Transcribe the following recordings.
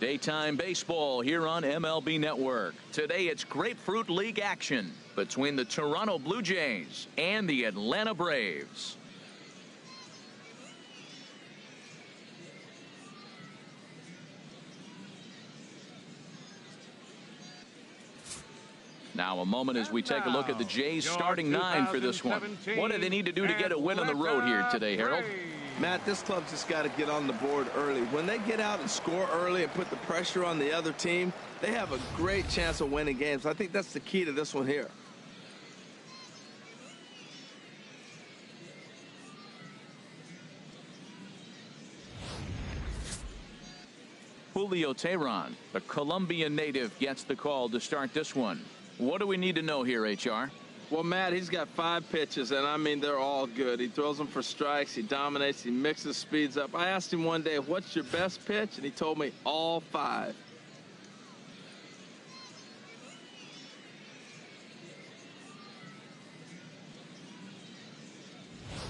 Daytime baseball here on MLB Network. Today it's Grapefruit League action between the Toronto Blue Jays and the Atlanta Braves. Now a moment as we take a look at the Jays starting nine for this one. What do they need to do to get a win on the road here today, Harold? Matt, this club just got to get on the board early. When they get out and score early and put the pressure on the other team, they have a great chance of winning games. I think that's the key to this one here. Julio Teheran, the Colombian native, gets the call to start this one. What do we need to know here, HR? Well, Matt, he's got 5 pitches, and I mean, they're all good. He throws them for strikes. He dominates. He mixes speeds up. I asked him one day, what's your best pitch? And he told me all 5.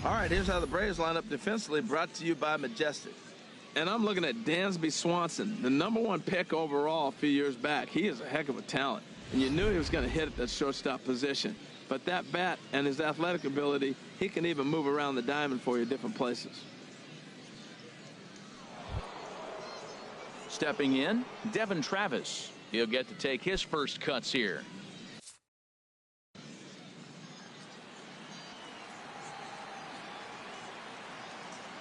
All right, here's how the Braves line up defensively, brought to you by Majestic. And I'm looking at Dansby Swanson, the #1 pick overall a few years back. He is a heck of a talent, and you knew he was going to hit at that shortstop position. But that bat and his athletic ability, he can even move around the diamond for you different places. Stepping in, Devin Travis. He'll get to take his first cuts here.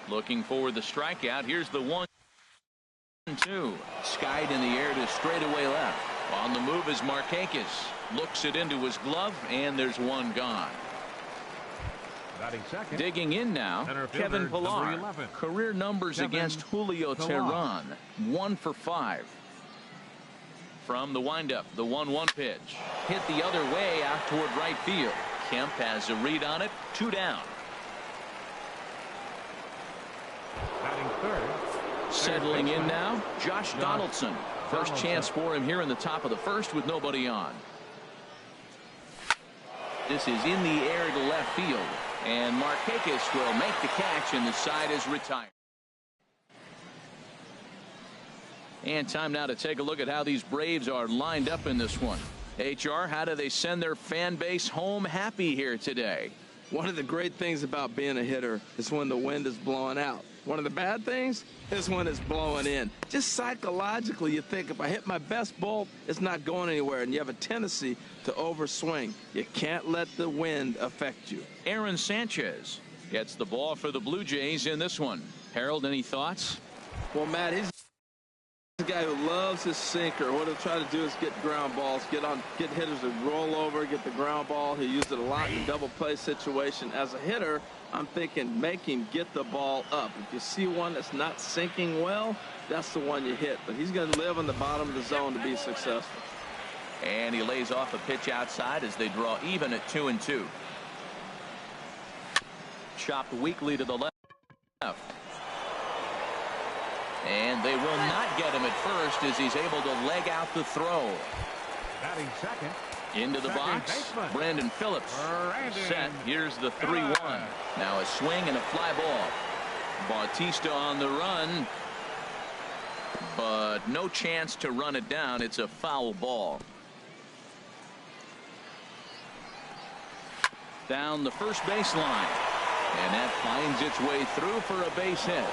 Looking for the strikeout. Here's the 1-2. Skied in the air to straightaway left. On the move is Markakis. Looks it into his glove, and there's one gone. Digging in now, Kevin Pillar. Career numbers against Julio Teheran, 1 for 5. From the windup, the 1-1 pitch. Hit the other way out toward right field. Kemp has a read on it, 2 down. Settling in now, Josh Donaldson. First chance for him here in the top of the first with nobody on. This is in the air to left field, and Markakis will make the catch, and the side is retired. And time now to take a look at how these Braves are lined up in this one. HR, how do they send their fan base home happy here today? One of the great things about being a hitter is when the wind is blowing out. One of the bad things is when it's blowing in. Just psychologically, you think, if I hit my best ball, it's not going anywhere, and you have a tendency to overswing. You can't let the wind affect you. Aaron Sanchez gets the ball for the Blue Jays in this one. Harold, any thoughts? Well, Matt, he's a guy who loves his sinker. What he'll try to do is get ground balls, get hitters to roll over, get the ground ball. He used it a lot in double play situation. As a hitter, I'm thinking make him get the ball up. If you see one that's not sinking well, that's the one you hit. But he's going to live on the bottom of the zone to be successful. And he lays off a pitch outside as they draw even at 2-2. Chopped weakly to the left. And they will not get him at first as he's able to leg out the throw. Batting second. Into the box, Brandon Phillips. Set. Here's the 3-1. Now a swing and a fly ball. Bautista on the run, but no chance to run it down. It's a foul ball. Down the first baseline, and that finds its way through for a base hit.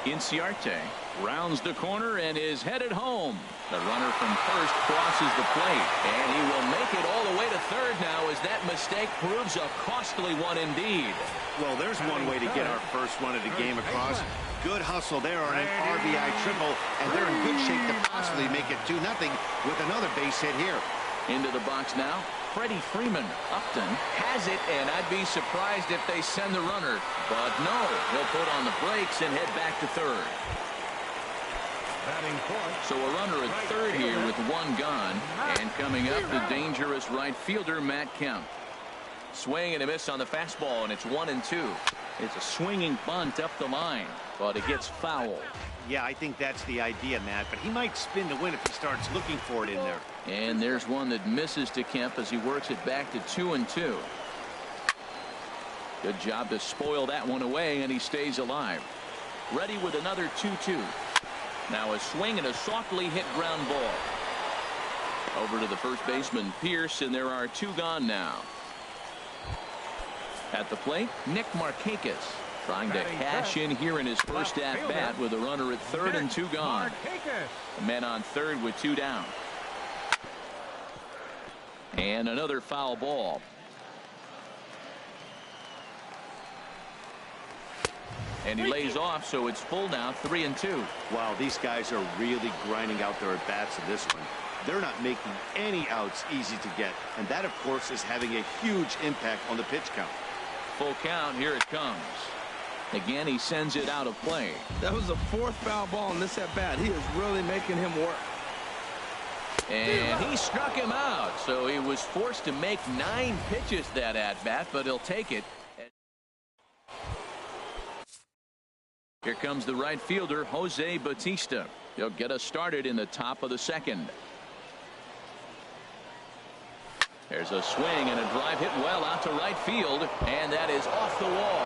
Inciarte rounds the corner and is headed home. The runner from first crosses the plate, and he will make it all the way to third now as that mistake proves a costly one indeed. Well, there's one way to get our first run of the game across. Good hustle there on an RBI triple, and they're in good shape to possibly make it 2-0 with another base hit here. Into the box now, Freddie Freeman. Upton has it, and I'd be surprised if they send the runner. But no, he'll put on the brakes and head back to third. So a runner at third here with 1 gone. And coming up, the dangerous right fielder, Matt Kemp. Swing and a miss on the fastball, and it's 1-2. It's a swinging bunt up the line, but it gets foul. Yeah, I think that's the idea, Matt, but he might spin to win if he starts looking for it in there. And there's one that misses to Kemp as he works it back to 2-2. Good job to spoil that one away, and he stays alive. Ready with another 2-2. Now a swing and a softly hit ground ball. Over to the first baseman, Pierce, and there are 2 gone now. At the plate, Nick Markakis trying to cash in here in his first at-bat with a runner at third and 2 gone. The men on third with 2 down. And another foul ball. And he lays off, so it's full now, 3 and 2. Wow, these guys are really grinding out their at-bats in this one. They're not making any outs easy to get, and that, of course, is having a huge impact on the pitch count. Full count, here it comes. Again, he sends it out of play. That was the 4th foul ball in this at-bat. He is really making him work. And he struck him out, so he was forced to make 9 pitches that at-bat, but he'll take it. Here comes the right fielder, Jose Bautista. He'll get us started in the top of the second. There's a swing and a drive hit well out to right field, and that is off the wall.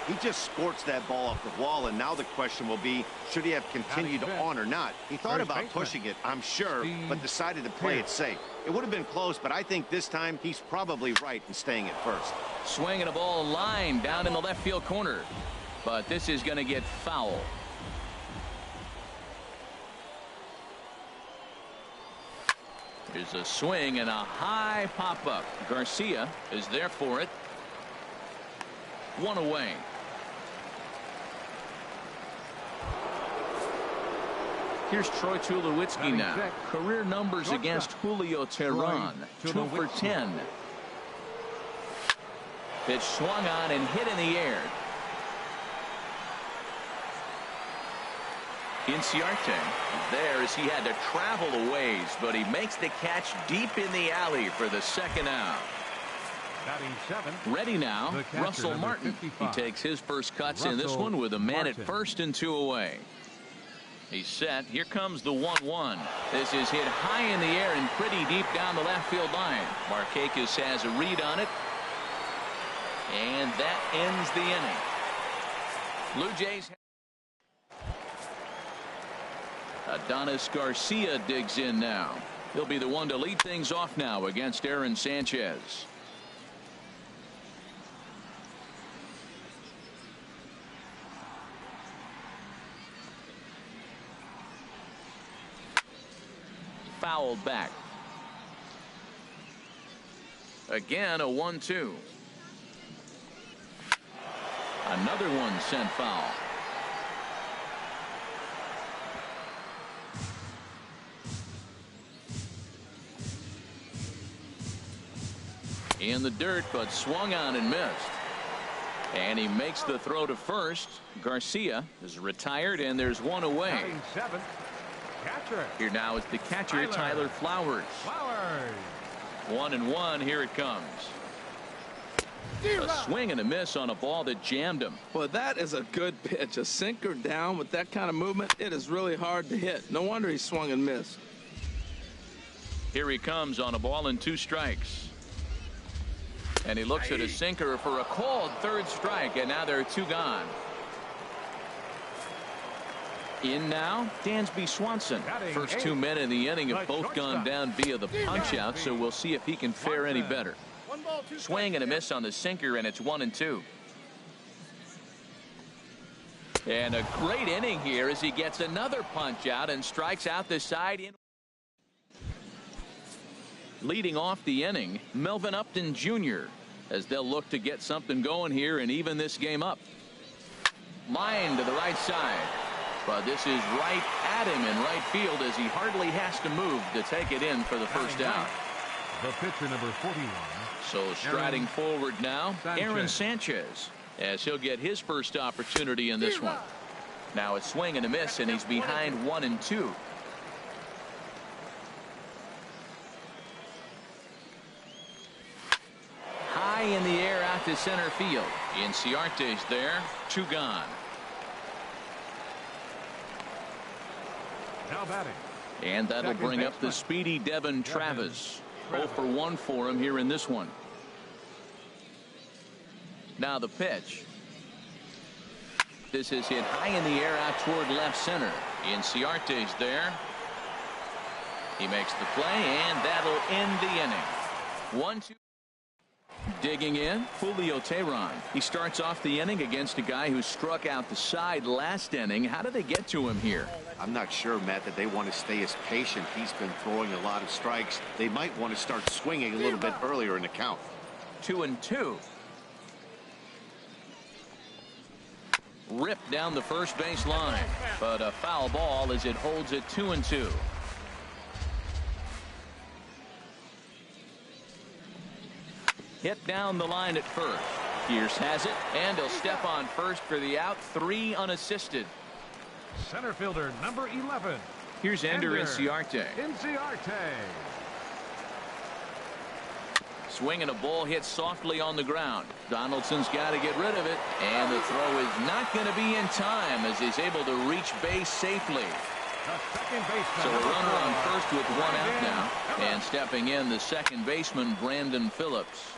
He just sports that ball off the wall, and now the question will be, should he have continued on or not? He thought about pushing it, I'm sure, but decided to play it safe. It would have been close, but I think this time he's probably right in staying at first. Swinging a ball line down in the left field corner, but this is going to get foul. Here's a swing and a high pop-up. Garcia is there for it. 1 away. Here's Troy Tulowitzki now. Career numbers against Julio Teheran. 2 for 10. Pitch swung on and hit in the air. Inciarte there as he had to travel a ways, but he makes the catch deep in the alley for the 2nd out. Ready now, Russell Martin. 55. He takes his first cuts in this one with a man at first and 2 away. He's set. Here comes the 1-1. This is hit high in the air and pretty deep down the left field line. Markakis has a read on it. And that ends the inning. Blue Jays. Adonis Garcia digs in now. He'll be the one to lead things off now against Aaron Sanchez. Fouled back. Again a 1-2. Another one sent foul. In the dirt, but swung on and missed. And he makes the throw to first. Garcia is retired, and there's 1 away. Here now is the catcher, Tyler Flowers. 1-1. Here it comes. A swing and a miss on a ball that jammed him. Well, that is a good pitch. A sinker down with that kind of movement. It is really hard to hit. No wonder he swung and missed. Here he comes on a ball and 2 strikes. And he looks at a sinker for a called 3rd strike, and now there are 2 gone. In now, Dansby Swanson. First 2 men in the inning have both gone down via the punch out, so we'll see if he can fare any better. Swing and a miss on the sinker, and it's 1-2. And a great inning here as he gets another punch out and strikes out the side. Leading off the inning, Melvin Upton Jr. as they'll look to get something going here and even this game up. Line to the right side. But this is right at him in right field as he hardly has to move to take it in for the first out. The pitcher, number 41. So striding forward now, Aaron Sanchez, as he'll get his first opportunity in this one. Now a swing and a miss, and he's behind 1-2. High in the air out to center field. Inciarte's there, 2 gone. Now batting. And that'll bring up the speedy Devin Travis. 0 for 1 for him here in this one. Now the pitch. This is hit high in the air out toward left center. Inciarte's there. He makes the play, and that'll end the inning. 1-2. Digging in, Julio Teheran. He starts off the inning against a guy who struck out the side last inning. How do they get to him here? I'm not sure, Matt, that they want to stay as patient. He's been throwing a lot of strikes. They might want to start swinging a little bit earlier in the count. 2-2. Ripped down the first base line, but a foul ball as it holds it 2-2. Hit down the line at first. Pierce has it, and he'll step on first for the out. 3 unassisted. Center fielder number 11. Here's Ender Inciarte. Swinging a ball hit softly on the ground. Donaldson's got to get rid of it, and the throw is not going to be in time as he's able to reach base safely. So a runner on first with 1 out now, and stepping in the second baseman Brandon Phillips.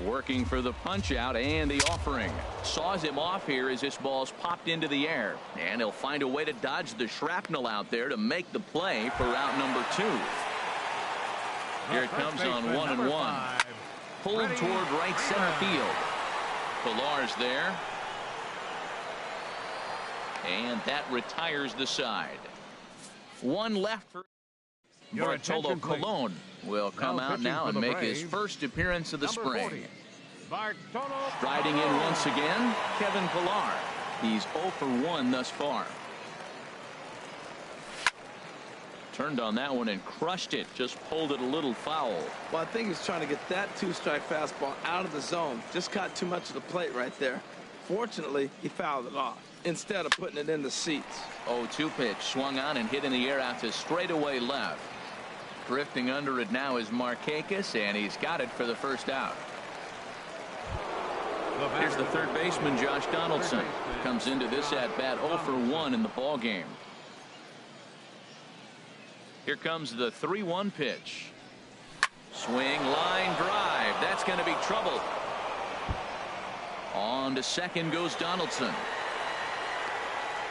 Working for the punch out and the offering. Saws him off here as this ball's popped into the air, and he'll find a way to dodge the shrapnel out there to make the play for route number 2. Here it comes on 1-1. Pulled toward right center field. Pilar's there. And that retires the side. 1 left for Bartolo Colon will come out now and make his first appearance of the spring. Striding in once again, Kevin Pillar. He's 0 for 1 thus far. Turned on that one and crushed it. Just pulled it a little foul. Well, I think he's trying to get that 2-strike fastball out of the zone. Just caught too much of the plate right there. Fortunately, he fouled it off instead of putting it in the seats. 0-2 pitch swung on and hit in the air out to straightaway left. Drifting under it now is Markakis, and he's got it for the first out. Here's the third baseman, Josh Donaldson. Comes into this at bat 0 for 1 in the ball game. Here comes the 3-1 pitch. Swing, line drive. That's going to be trouble. On to second goes Donaldson.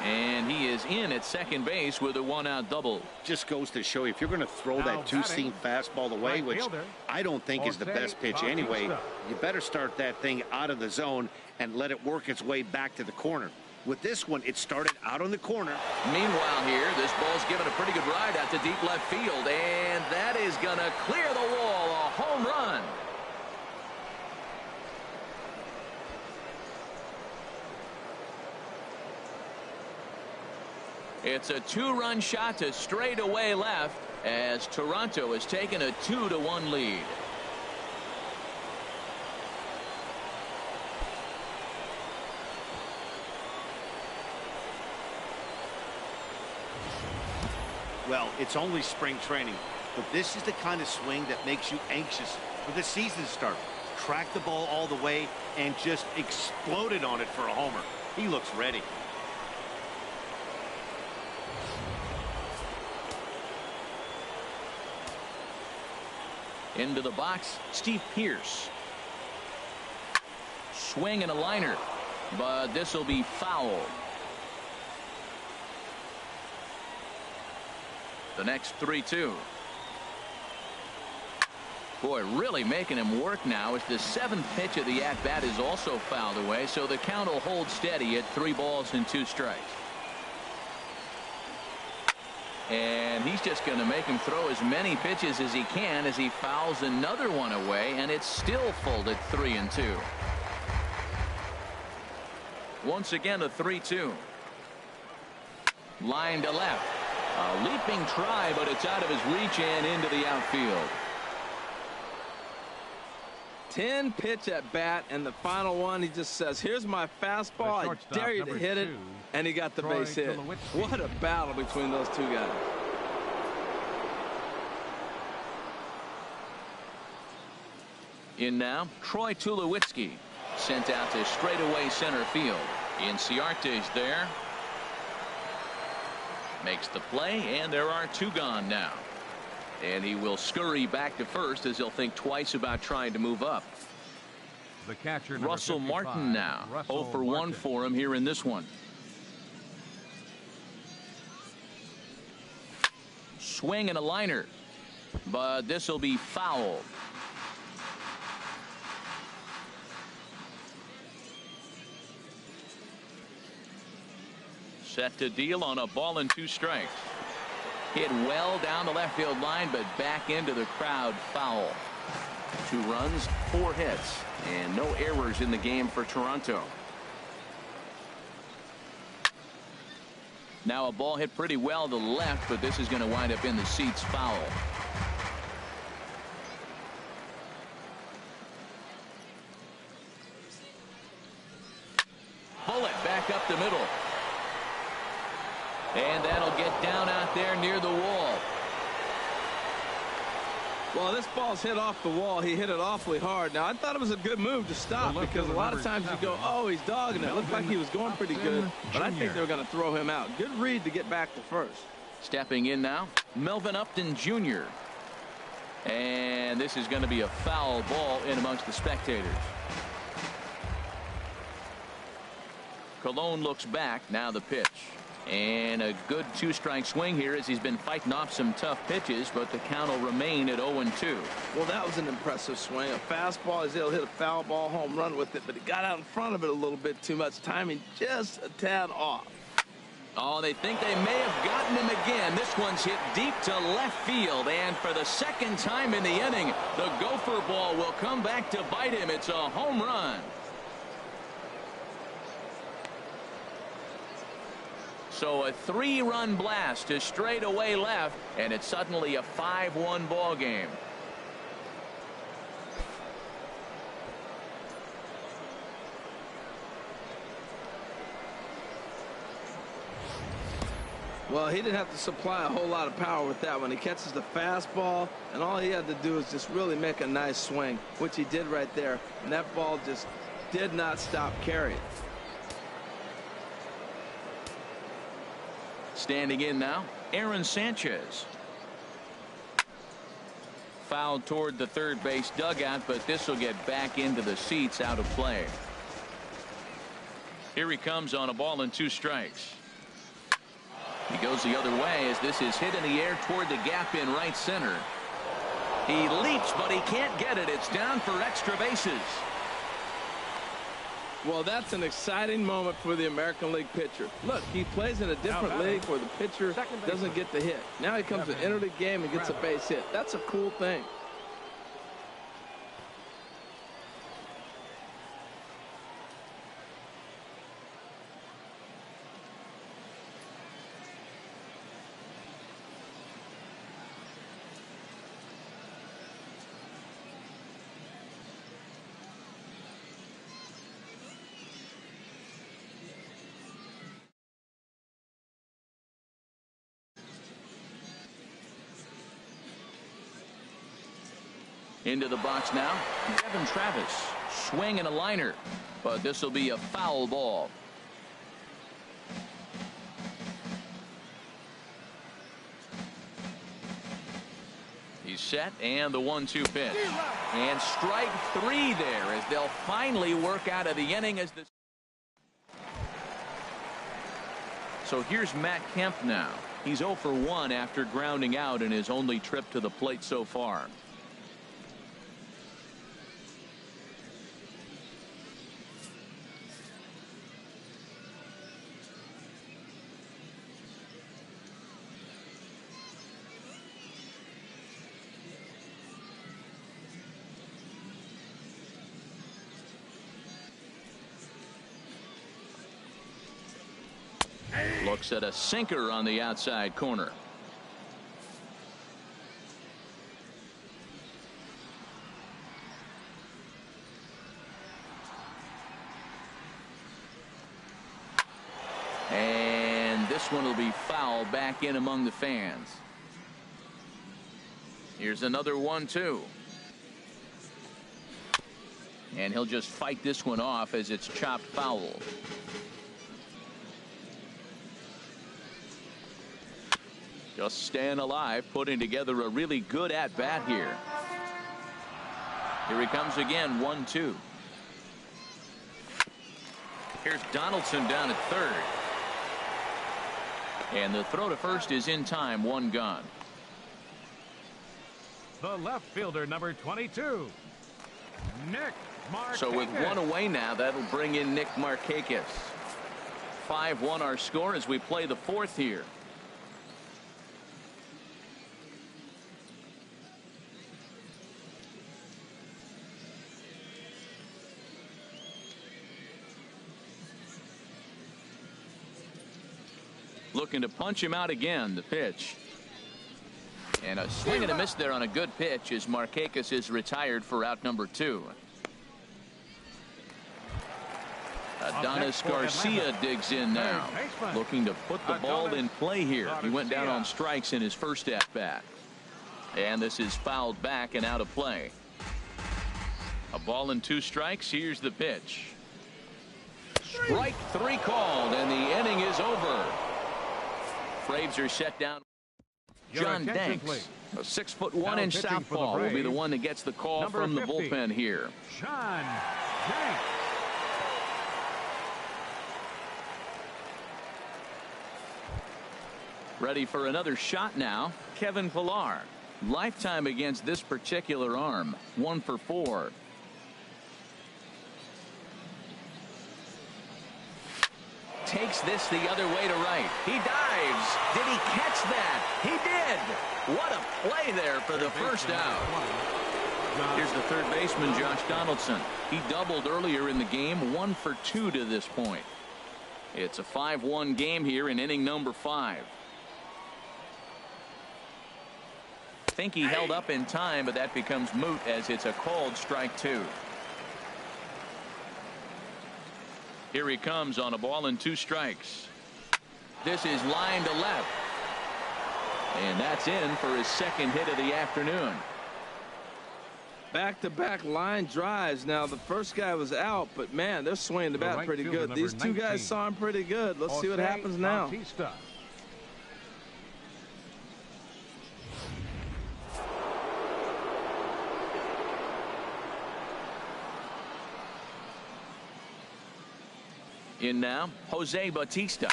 And he is in at second base with a 1-out double. Just goes to show you, if you're going to throw that 2-seam fastball away, which I don't think is the best pitch anyway, you better start that thing out of the zone and let it work its way back to the corner. With this one, it started out on the corner. Meanwhile here, this ball's given a pretty good ride out to deep left field, and that is going to clear the wall. A home run. It's a 2-run shot to straightaway left as Toronto has taken a 2-1 lead. Well, it's only spring training, but this is the kind of swing that makes you anxious for the season to start. Track the ball all the way and just exploded on it for a homer. He looks ready. Into the box, Steve Pierce. Swing and a liner, but this will be foul. The next 3-2. Boy, really making him work now as the 7th pitch of the at-bat is also fouled away, so the count will hold steady at 3 balls and 2 strikes. And he's just going to make him throw as many pitches as he can as he fouls another one away, and it's still full at 3-2. Once again, a 3-2. Line to left. A leaping try, but it's out of his reach and into the outfield. 10 pitch at bat, and the final one, he just says, here's my fastball, I dare you to hit it, and he got the base hit. What a battle between those two guys. In now, Troy Tulowitzki, sent out to straightaway center field. Inciarte's there. Makes the play, and there are 2 gone now. And he will scurry back to first as he'll think twice about trying to move up. The catcher, Russell Martin now. 0 for 1 for him here in this one. Swing and a liner. But this will be foul. Set to deal on a ball and 2 strikes. Hit well down the left field line, but back into the crowd, foul. 2 runs, 4 hits, and no errors in the game for Toronto. Now a ball hit pretty well to the left, but this is going to wind up in the seats, foul. Bullet back up the middle. And that'll get down out there near the wall. Well, this ball's hit off the wall. He hit it awfully hard. Now, I thought it was a good move to stop because a lot of times you go, oh, he's dogging it. Looked like he was going pretty good, but I think they were going to throw him out. Good read to get back to first. Stepping in now, Melvin Upton Jr. And this is going to be a foul ball in amongst the spectators. Colon looks back. Now the pitch. And a good 2-strike swing here as he's been fighting off some tough pitches, but the count will remain at 0-2. Well, that was an impressive swing. A fastball, he's able to hit a foul ball home run with it, but he got out in front of it a little bit too much. Timing just a tad off. Oh, they think they may have gotten him again. This one's hit deep to left field, and for the second time in the inning, the gopher ball will come back to bite him. It's a home run. So a 3-run blast to straightaway left, and it's suddenly a 5-1 ball game. Well, he didn't have to supply a whole lot of power with that one. He catches the fastball, and all he had to do is just really make a nice swing, which he did right there. And that ball just did not stop carrying. Standing in now, Aaron Sanchez. Fouled toward the third base dugout, but this will get back into the seats, out of play. Here he comes on a ball and 2 strikes. He goes the other way as this is hit in the air toward the gap in right center. He leaps, but he can't get it. It's down for extra bases. Well, that's an exciting moment for the American League pitcher. Look, he plays in a different league where the pitcher doesn't get the hit. Now he comes to enter the game and gets a base hit. That's a cool thing. Into the box now, Devin Travis. Swing and a liner, but this will be a foul ball. He's set, and the 1-2 pitch. And strike 3 there as they'll finally work out of the inning as this. So here's Matt Kemp now. He's 0 for 1 after grounding out in his only trip to the plate so far. Looks at a sinker on the outside corner. And this one will be foul back in among the fans. Here's another 1-2. And he'll just fight this one off as it's chopped foul. Just staying alive, putting together a really good at-bat here. Here he comes again, 1-2. Here's Donaldson down at third. And the throw to first is in time, one gone. The left fielder, number 22, Nick Markakis. So with one away now, that'll bring in Nick Markakis. 5-1 our score as we play the fourth here. Looking to punch him out again. The pitch. And a swing and a miss there on a good pitch as Markakis is retired for out number 2. Adonis Garcia digs in now. Looking to put the ball in play here. He went down on strikes in his first at-bat. And this is fouled back and out of play. A ball and 2 strikes. Here's the pitch. Strike 3 called, and the inning is over. Braves are set down. John Danks, a 6'1" southpaw, will be the one that gets the call from the bullpen here. John Danks. Ready for another shot now. Kevin Pillar. Lifetime against this particular arm. 1 for 4. Takes this the other way to right. He dives. Did he catch that? He did. What a play there for the first out. Here's the third baseman, Josh Donaldson. He doubled earlier in the game. 1 for 2 to this point. It's a 5-1 game here in inning number 5. I think he held up in time, but that becomes moot as it's a called strike 2. Here he comes on a ball and 2 strikes. This is line to left. And that's in for his second hit of the afternoon. Back-to-back line drives. Now, the first guy was out, but, man, they're swinging the bat pretty good. These 2 guys saw him pretty good. Let's see what happens now. Bautista. In now, Jose Bautista.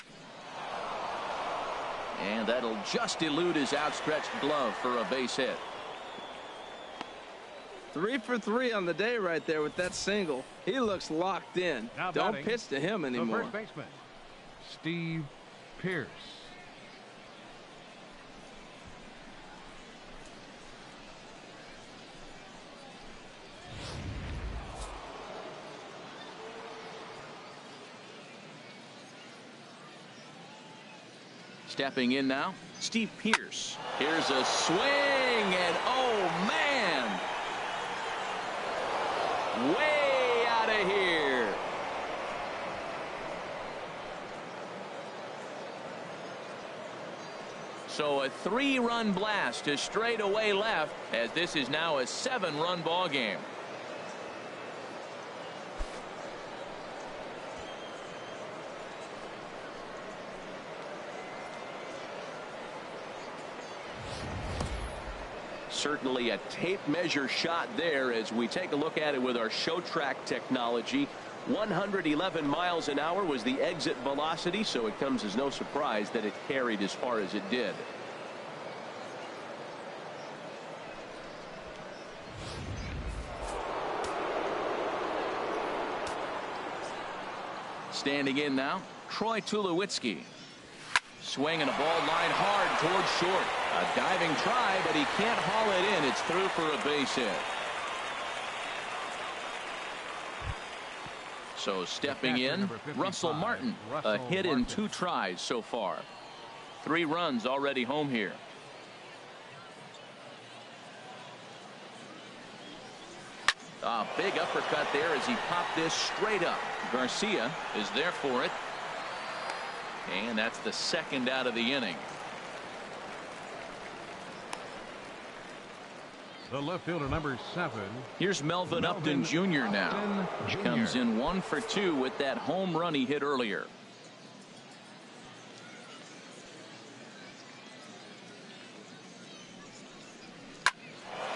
And that'll just elude his outstretched glove for a base hit. 3 for 3 on the day right there with that single. He looks locked in. Don't pitch to him anymore. The first baseman, Steve Pearce. Stepping in now, Steve Pearce. Here's a swing, and oh man, way out of here. So a 3-run blast to straightaway left, as this is now a 7-run ball game. Certainly a tape measure shot there as we take a look at it with our show track technology. 111 miles an hour was the exit velocity, so it comes as no surprise that it carried as far as it did. Standing in now, Troy Tulowitzki. Swing and a ball line hard towards short. A diving try, but he can't haul it in. It's through for a base hit. So stepping in, Russell Martin. A hit in 2 tries so far. 3 runs already home here. A big uppercut there as he popped this straight up. Garcia is there for it. And that's the second out of the inning. The left fielder, number 7. Here's Melvin Upton Jr. now. He comes in 1 for 2 with that home run he hit earlier.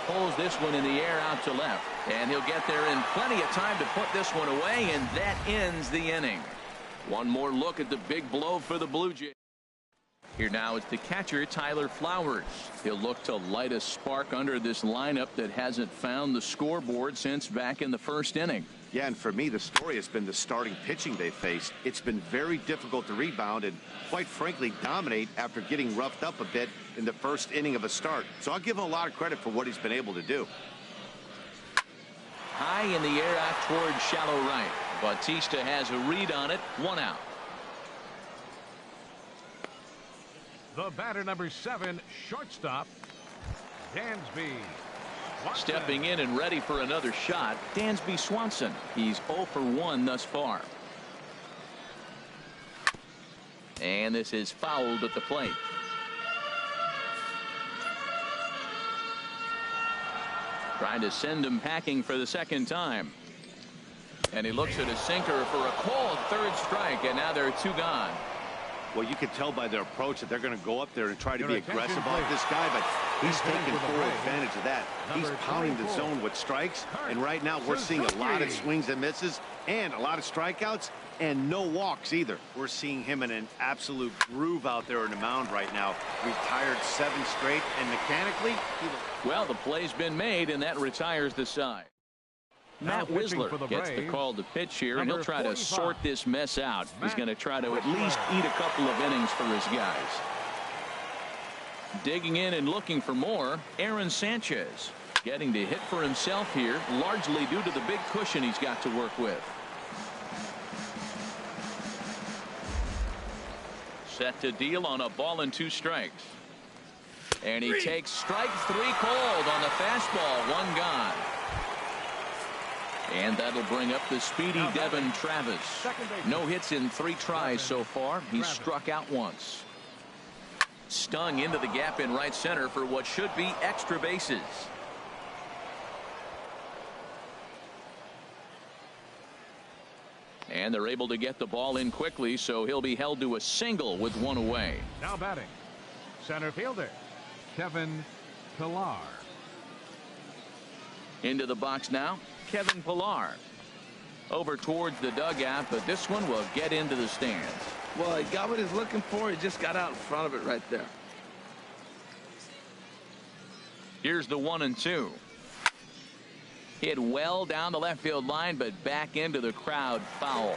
pulls this one in the air out to left. And he'll get there in plenty of time to put this one away, and that ends the inning. One more look at the big blow for the Blue Jays. Here now is the catcher, Tyler Flowers. He'll look to light a spark under this lineup that hasn't found the scoreboard since back in the first inning. Yeah, and for me, the story has been the starting pitching they faced. It's been very difficult to rebound and, quite frankly, dominate after getting roughed up a bit in the first inning of a start. So I'll give him a lot of credit for what he's been able to do. High in the air out towards shallow right. Bautista has a read on it. 1 out. The batter, number 7, shortstop, Dansby Swanson. Stepping in and ready for another shot, Dansby Swanson. He's 0 for 1 thus far. And this is fouled at the plate. Trying to send him packing for the second time. And he looks at a sinker for a called third strike, and now there are 2 gone. Well, you can tell by their approach that they're going to go up there and try to be aggressive about this guy, but he's taking full advantage of that. He's pounding the zone with strikes, and right now we're seeing a lot of swings and misses and a lot of strikeouts and no walks either. We're seeing him in an absolute groove out there on the mound right now. Retired 7 straight, and mechanically, well, the play's been made, and that retires the side. Matt Wisler gets the call to pitch here, and he'll try to sort this mess out. He's going to try to at least eat a couple of innings for his guys. Digging in and looking for more, Aaron Sanchez getting to hit for himself here, largely due to the big cushion he's got to work with. Set to deal on a ball and 2 strikes. And he takes strike 3 cold on the fastball. 1 gone. And that'll bring up the speedy Devin Travis. No hits in 3 tries so far. He's struck out once. Stung into the gap in right center for what should be extra bases. And they're able to get the ball in quickly, so he'll be held to a single with 1 away. Now batting, center fielder, Kevin Pillar. Into the box now, Kevin Pillar. Over towards the dugout, but this one will get into the stands. Well, he got what he's looking for. He just got out in front of it right there. Here's the 1-2. Hit well down the left field line, but back into the crowd, foul.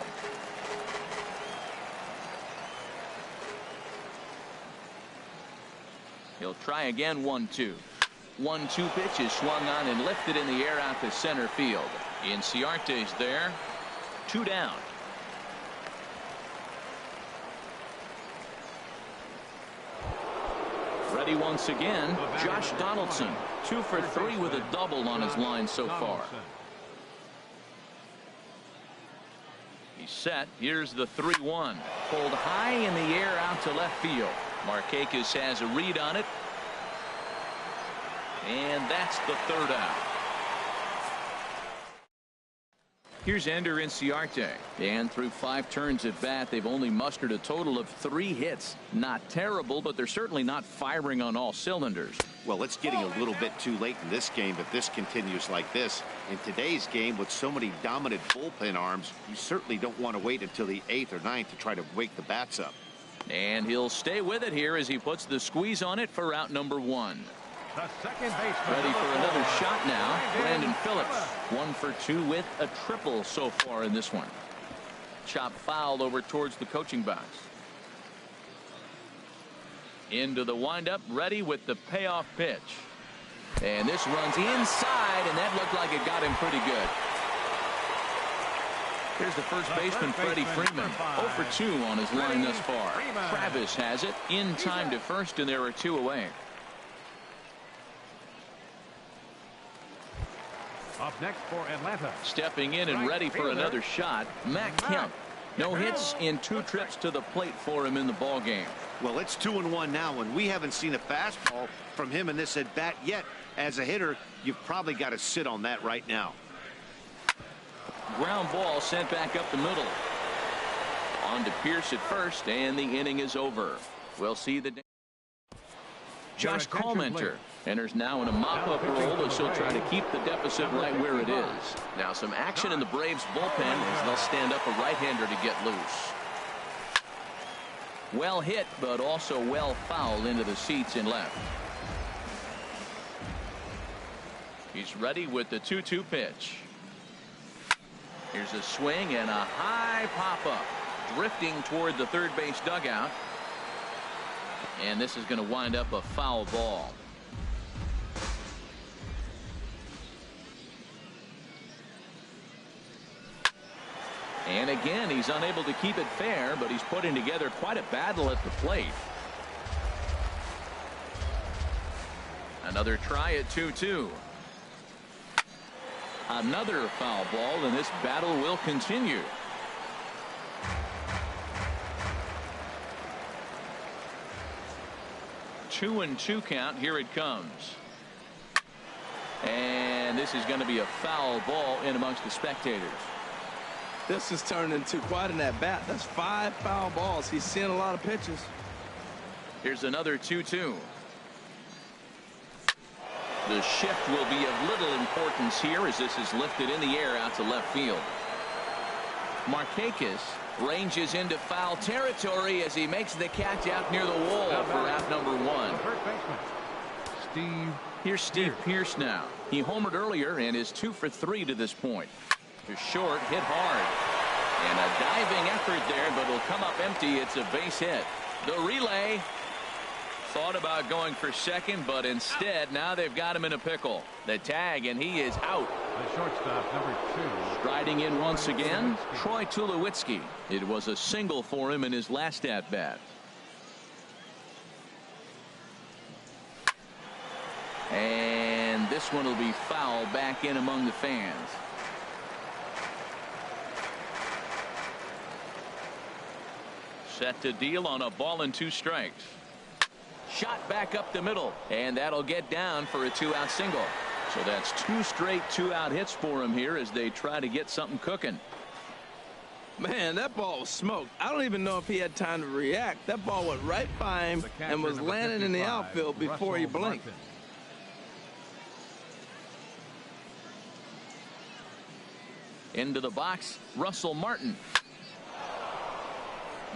He'll try again. 1-2. 1-2 pitch is swung on and lifted in the air out to center field. Inciarte's there. 2 down. Ready once again, Josh Donaldson. 2 for 3 with a double on his line so far. He's set. Here's the 3-1. Pulled high in the air out to left field. Markakis has a read on it. And that's the 3rd out. Here's Ender Inciarte. And through 5 turns at bat, they've only mustered a total of 3 hits. Not terrible, but they're certainly not firing on all cylinders. Well, it's getting a little bit too late in this game if this continues like this. In today's game, with so many dominant bullpen arms, you certainly don't want to wait until the 8th or 9th to try to wake the bats up. And he'll stay with it here as he puts the squeeze on it for out number 1. The second baseman. Ready for another shot now. Brandon Phillips. 1 for 2 with a triple so far in this one. Chop foul over towards the coaching box. Into the windup, ready with the payoff pitch. And this runs inside, and that looked like it got him pretty good. Here's the first baseman, Freddie Freeman. 0 for 2 on his line thus far. Travis has it in time to first, and there are 2 away. Up next for Atlanta. Stepping in and ready for another shot, Matt Kemp. No hits in 2 trips to the plate for him in the ball game. Well, it's 2-1 now, and we haven't seen a fastball from him in this at bat yet. As a hitter, you've probably got to sit on that right now. Ground ball sent back up the middle. On to Pierce at first, and the inning is over. We'll see the Josh Collmenter enters now in a mop-up role as he'll try to keep the deficit right where it is. Now some action in the Braves bullpen as they'll stand up a right-hander to get loose. Well hit, but also well fouled into the seats in left. He's ready with the 2-2 pitch. Here's a swing and a high pop-up, drifting toward the third base dugout. And this is going to wind up a foul ball. And again, he's unable to keep it fair, but he's putting together quite a battle at the plate. Another try at 2-2. Another foul ball, and this battle will continue. Two and two count. Here it comes. And this is going to be a foul ball in amongst the spectators. This is turning into quite an at-bat. That's 5 foul balls. He's seeing a lot of pitches. Here's another 2-2. The shift will be of little importance here as this is lifted in the air out to left field. Markakis ranges into foul territory as he makes the catch out near the wall for out number 1. Here's Steve Pearce now. He homered earlier and is 2 for 3 to this point. To short, hit hard. And a diving effort there, but it'll come up empty. It's a base hit. The relay. Thought about going for second, but instead now they've got him in a pickle. The tag, and he is out. The shortstop, number 2. Striding in once again, Troy Tulowitzki. It was a single for him in his last at-bat. And this one will be foul back in among the fans. Set to deal on a ball and 2 strikes. Shot back up the middle, and that'll get down for a 2-out single. So that's 2 straight 2-out hits for him here as they try to get something cooking. Man, that ball was smoked. I don't even know if he had time to react. That ball went right by him and was landing in the outfield before he blinked. Into the box, Russell Martin.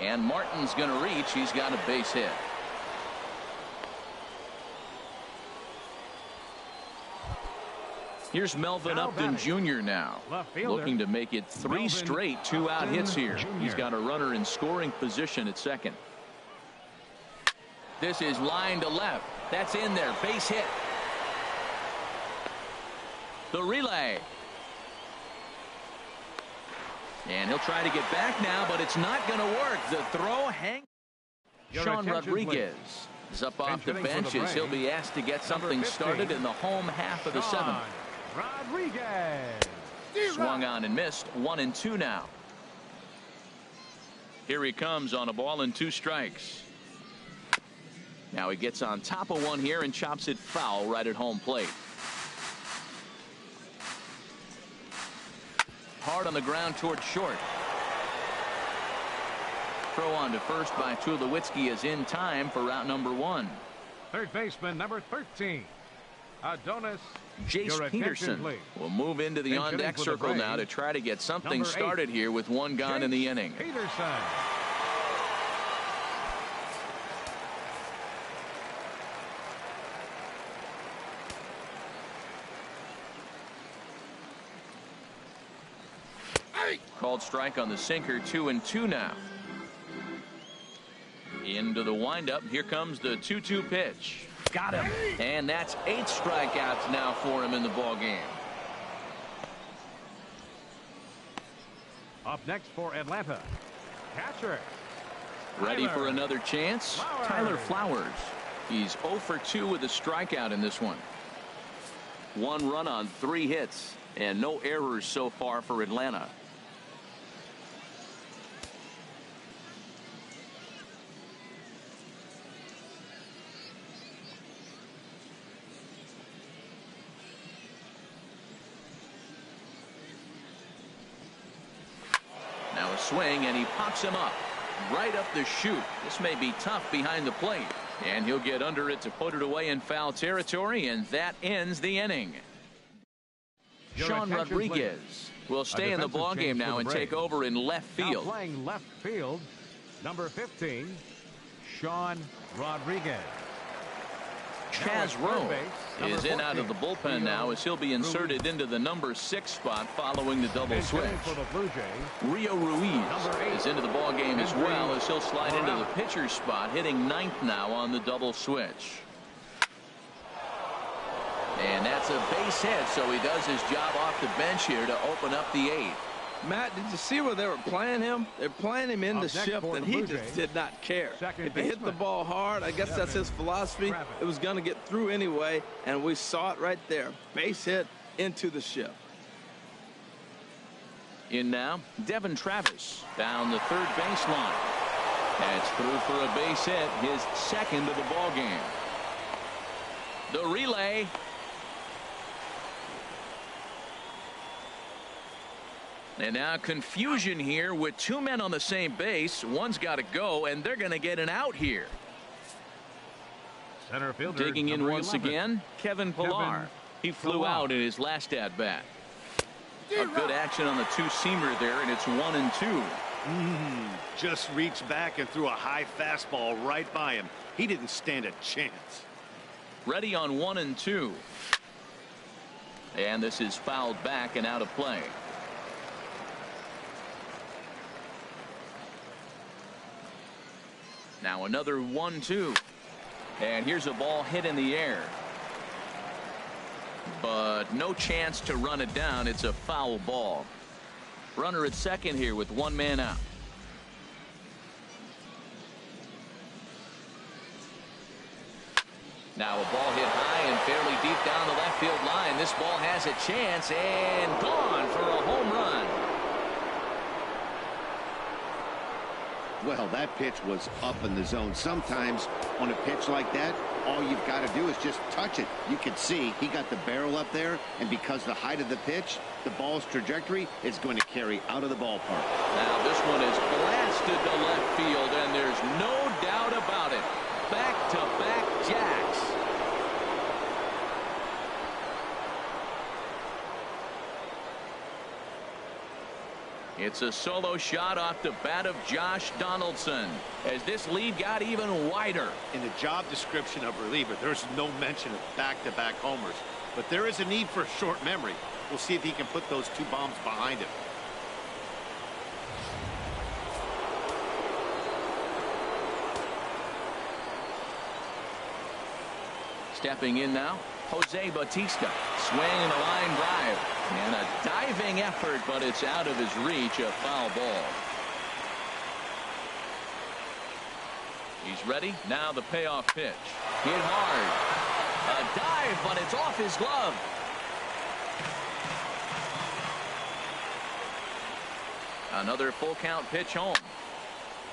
And Martin's going to reach. He's got a base hit. Here's Melvin Upton Jr. now, looking to make it 3 straight 2-out hits here. He's got a runner in scoring position at second. This is line to left. That's in there. Base hit. The relay. And he'll try to get back now, but it's not going to work. The throw hangs. Sean Rodriguez is up off the bench as he'll be asked to get something started in the home half of the 7th. Rodriguez. Swung on and missed. 1-2 now. Here he comes on a ball and 2 strikes. Now he gets on top of one here and chops it foul right at home plate. Hard on the ground toward short. Throw on to first by Tulowitzki is in time for route number 1. Third baseman number 13, Adonis. Jace Peterson will move into the on-deck circle now to try to get something started here with 1 gone in the inning. Peterson. Called strike on the sinker. 2-2 now. Into the windup. Here comes the 2-2 pitch. Got him. And that's 8 strikeouts now for him in the ball game. Up next for Atlanta, catcher. Ready for another chance. Tyler Flowers. He's 0 for 2 with a strikeout in this one. 1 run on 3 hits and no errors so far for Atlanta. Swing, and he pops him up. right up the chute. This may be tough behind the plate. And he'll get under it to put it away in foul territory, and that ends the inning. Sean Rodriguez will stay in the ballgame now and take over in left field. Now playing left field, number 15, Sean Rodriguez. Chaz Roe is in out of the bullpen now as he'll be inserted into the number 6 spot following the double switch. Rio Ruiz is into the ballgame as well as he'll slide into the pitcher spot, hitting 9th now on the double switch. And that's a base hit, so he does his job off the bench here to open up the 8th. Matt, did you see where they were playing him? They're playing him in the shift, and he just did not care. If he hit the ball hard, I guess that's his philosophy. It was going to get through anyway, and we saw it right there. Base hit into the shift. In now, Devin Travis down the third baseline. That's through for a base hit, his 2nd of the ball game. The relay. And now confusion here with 2 men on the same base. One's got to go, and they're going to get an out here. Center fielder, digging in once again, Kevin Pillar. He flew out in his last at bat. A good action on the two-seamer there, and it's 1-2. Just reached back and threw a high fastball right by him. He didn't stand a chance. Ready on 1-2. And this is fouled back and out of play. Now another 1-2. And here's a ball hit in the air. But no chance to run it down. It's a foul ball. Runner at second here with 1 man out. Now a ball hit high and fairly deep down the left field line. This ball has a chance and gone for a home run. Well, that pitch was up in the zone. Sometimes on a pitch like that, all you've got to do is just touch it. You can see he got the barrel up there, and because the height of the pitch, the ball's trajectory is going to carry out of the ballpark. Now this one is blasted to left field, and there's no doubt about it. Back-to-back jacks. It's a solo shot off the bat of Josh Donaldson as this lead got even wider. In the job description of reliever, there's no mention of back-to-back homers, but there is a need for short memory. We'll see if he can put those 2 bombs behind him. Stepping in now, Jose Bautista. Swing and a line drive. And a diving effort, but it's out of his reach. A foul ball. He's ready. Now the payoff pitch. Hit hard. A dive, but it's off his glove. Another full count pitch home.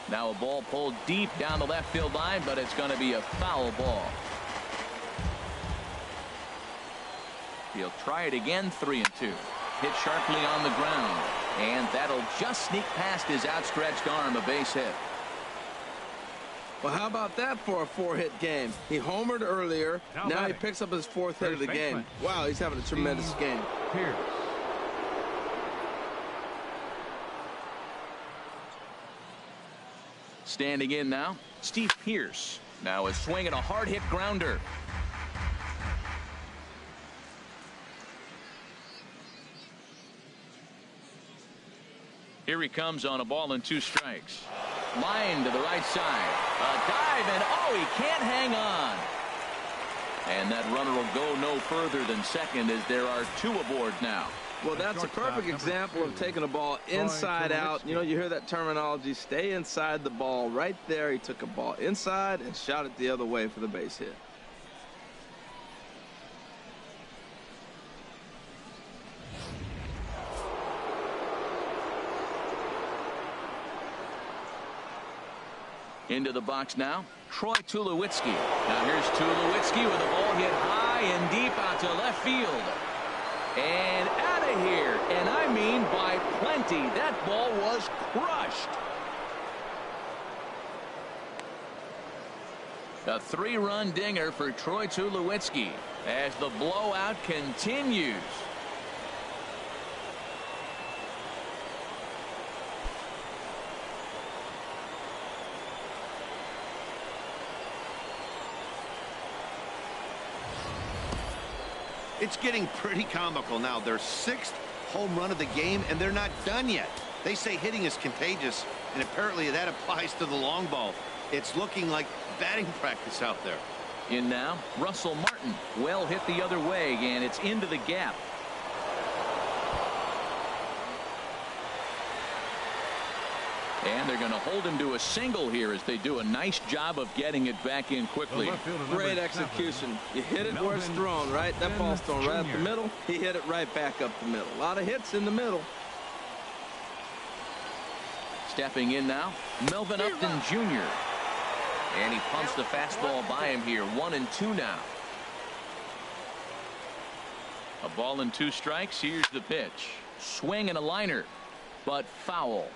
Now a ball pulled deep down the left field line, but it's going to be a foul ball. He'll try it again, 3-2. Hit sharply on the ground, and that'll just sneak past his outstretched arm, a base hit. Well, how about that for a 4-hit game? He homered earlier. Now he picks up his 4th hit of the game. Wow, he's having a tremendous game. Pierce. Standing in now, Steve Pierce. Now a swing and a hard-hit grounder. Here he comes on a ball and 2 strikes. Line to the right side. A dive, and oh, he can't hang on. And that runner will go no further than second as there are 2 aboard now. Well, that's a perfect example of taking a ball inside out. You know, you hear that terminology, stay inside the ball. Right there, he took a ball inside and shot it the other way for the base hit. Into the box now, Troy Tulowitzki. Now here's Tulowitzki with a ball hit high and deep out to left field. And out of here, and I mean by plenty. That ball was crushed. A 3-run dinger for Troy Tulowitzki as the blowout continues. It's getting pretty comical now. Their 6th home run of the game, and they're not done yet. They say hitting is contagious, and apparently that applies to the long ball. It's looking like batting practice out there. In now, Russell Martin. Well hit the other way, and it's into the gap. And they're going to hold him to a single here as they do a nice job of getting it back in quickly. Great execution. You hit it where it's thrown, right? That ball's thrown right up the middle. He hit it right back up the middle. A lot of hits in the middle. Stepping in now, Melvin Upton Jr. And he pumps the fastball by him here. 1-2 now. A ball and 2 strikes. Here's the pitch. Swing and a liner, but foul.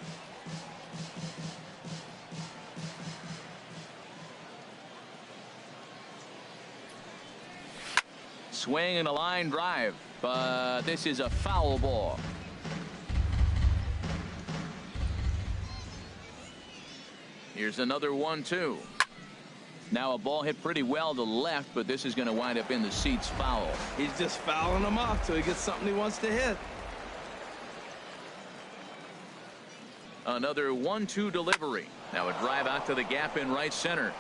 Swing and a line drive, but this is a foul ball. Here's another 1-2. Now a ball hit pretty well to left, but this is going to wind up in the seats foul. He's just fouling them off till he gets something he wants to hit. Another 1-2 delivery. Now a drive out to the gap in right center.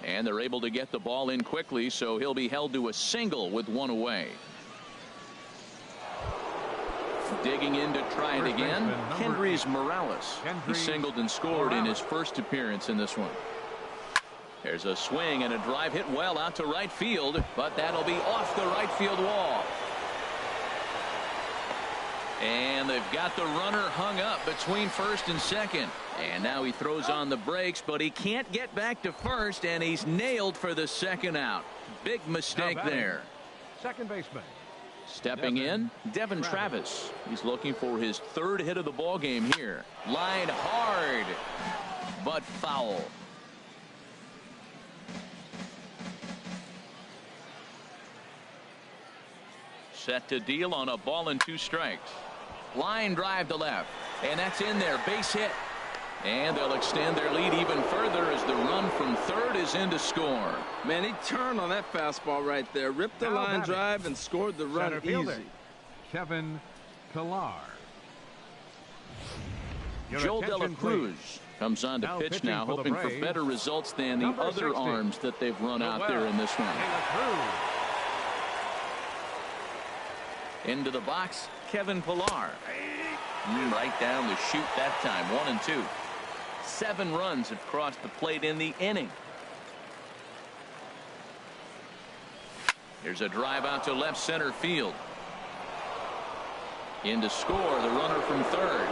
And they're able to get the ball in quickly, so he'll be held to a single with 1 away. Digging in to try it again, Kendrys Morales. He singled and scored in his first appearance in this one. There's a swing and a drive hit well out to right field, but that'll be off the right field wall. And they've got the runner hung up between first and second. And now he throws on the brakes, but he can't get back to first, and he's nailed for the second out. Big mistake there. Second baseman. Stepping in, Devin Travis. He's looking for his 3rd hit of the ball game here. Line hard, but foul. Set to deal on a ball and 2 strikes. Line drive to left, and that's in there. Base hit. And they'll extend their lead even further as the run from third is in to score. Man, he turned on that fastball right there, ripped the line drive, and scored the run easy. Kevin Pillar. Joel Dela Cruz comes on to pitch now, hoping for better results than the other arms that they've run out there in this one. Into the box, Kevin Pillar. Right down the chute that time. 1-2. 7 runs have crossed the plate in the inning. Here's a drive out to left center field. In to score, the runner from third.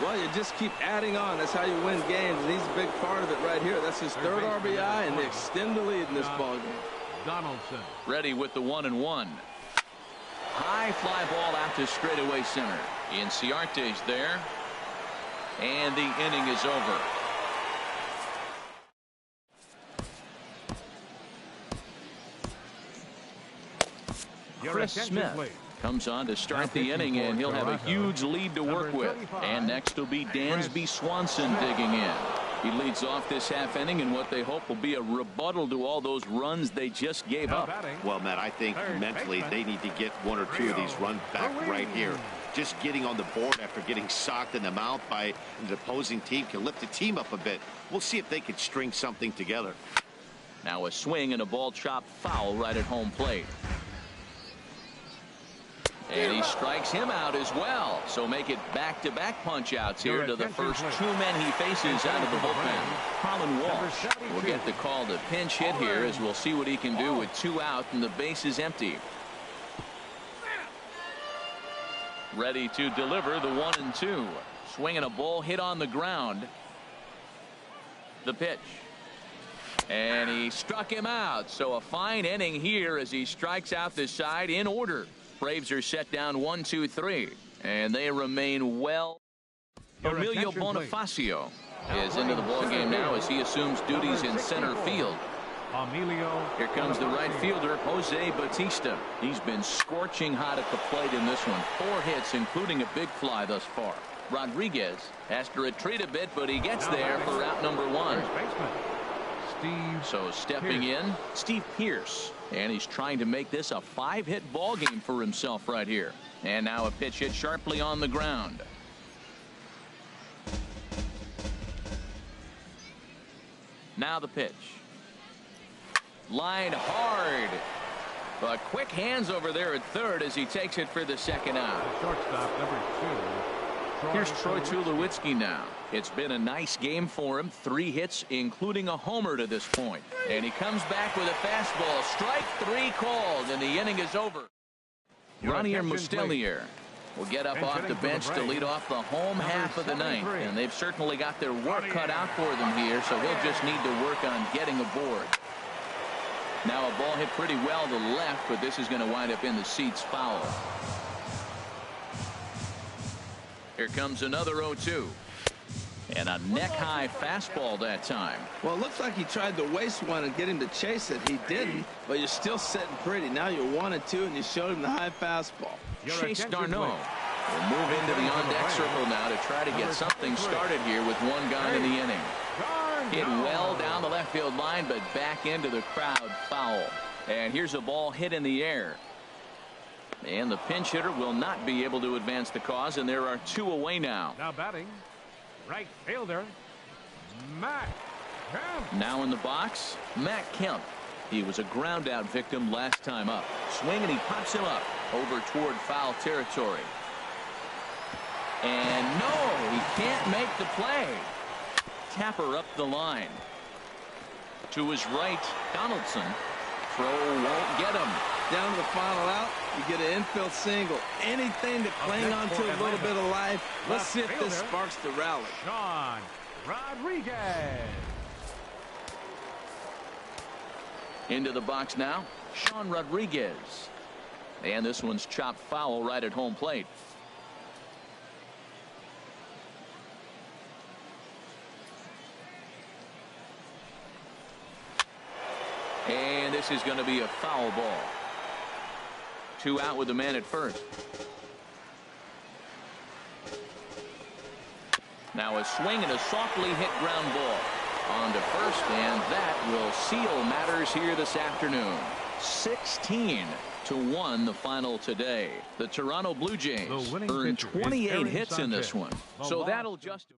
Well, you just keep adding on. That's how you win games, and he's a big part of it right here. That's his 3rd RBI, and they extend the lead in this ballgame. Donaldson. Ready with the 1-1. High fly ball out to straightaway center. Inciarte's there. And the inning is over. Chris Smith comes on to start the inning, and he'll have a huge lead to work with. And next will be Dansby Swanson digging in. He leads off this half inning in what they hope will be a rebuttal to all those runs they just gave up. Well, Matt, I think mentally they need to get 1 or 2 of these runs back right here. Just getting on the board after getting socked in the mouth by the opposing team can lift the team up a bit. We'll see if they can string something together. Now a swing and a ball chopped foul right at home plate. And he strikes him out as well. So make it back-to-back punch-outs here to the first 2 men he faces out of the bullpen. Colin Walsh will get the call to pinch hit here, as we'll see what he can do with 2 out and the base is empty. Ready to deliver the 1-2. Swinging a ball hit on the ground. The pitch. And he struck him out. So a fine inning here as he strikes out this side in order. Braves are set down 1-2-3, and they remain well. Emilio Bonifacio is into the ballgame now as he assumes duties in center field. Here comes the right fielder, Jose Bautista. He's been scorching hot at the plate in this one. 4 hits, including a big fly thus far. Rodriguez has to retreat a bit, but he gets there for out number 1. So stepping in, Steve Pearce. And he's trying to make this a 5-hit ball game for himself right here. And now a pitch hit sharply on the ground. Now the pitch. Line hard. But quick hands over there at third as he takes it for the second out. Shortstop number 2. Here's Troy Tulowitzki now. It's been a nice game for him. 3 hits, including a homer to this point. And he comes back with a fastball. Strike 3 called, and the inning is over. Ronier Mustelier will get up off the bench to lead off the home half of the ninth. And they've certainly got their work cut out for them here, so he'll just need to work on getting aboard. Now a ball hit pretty well to the left, but this is going to wind up in the seats foul. Here comes another 0-2. And a neck-high fastball that time. Well, it looks like he tried to waste one and get him to chase it. He didn't, but you're still sitting pretty. Now you're 1-2, and you showed him the high fastball. Chase Darno will move into the on-deck circle now to try to get something started here with 1 gone in the inning. Hit well down the left field line, but back into the crowd foul. And here's a ball hit in the air. And the pinch hitter will not be able to advance the cause, and there are 2 away now. Now batting, right fielder, Matt Kemp. Now in the box, Matt Kemp. He was a ground out victim last time up. Swing, and he pops him up over toward foul territory. And no, he can't make the play. Tapper up the line. To his right, Donaldson. Throw won't get him. Down to the final out, you get an infield single. Anything to cling on to a little bit of life. Let's see if this sparks the rally. Sean Rodriguez. Into the box now, Sean Rodriguez. And this one's chopped foul right at home plate. And this is going to be a foul ball. 2 out with the man at first. Now a swing and a softly hit ground ball. On to first, and that will seal matters here this afternoon. 16-1 the final today. The Toronto Blue Jays earned 28 hits in this one. So that'll just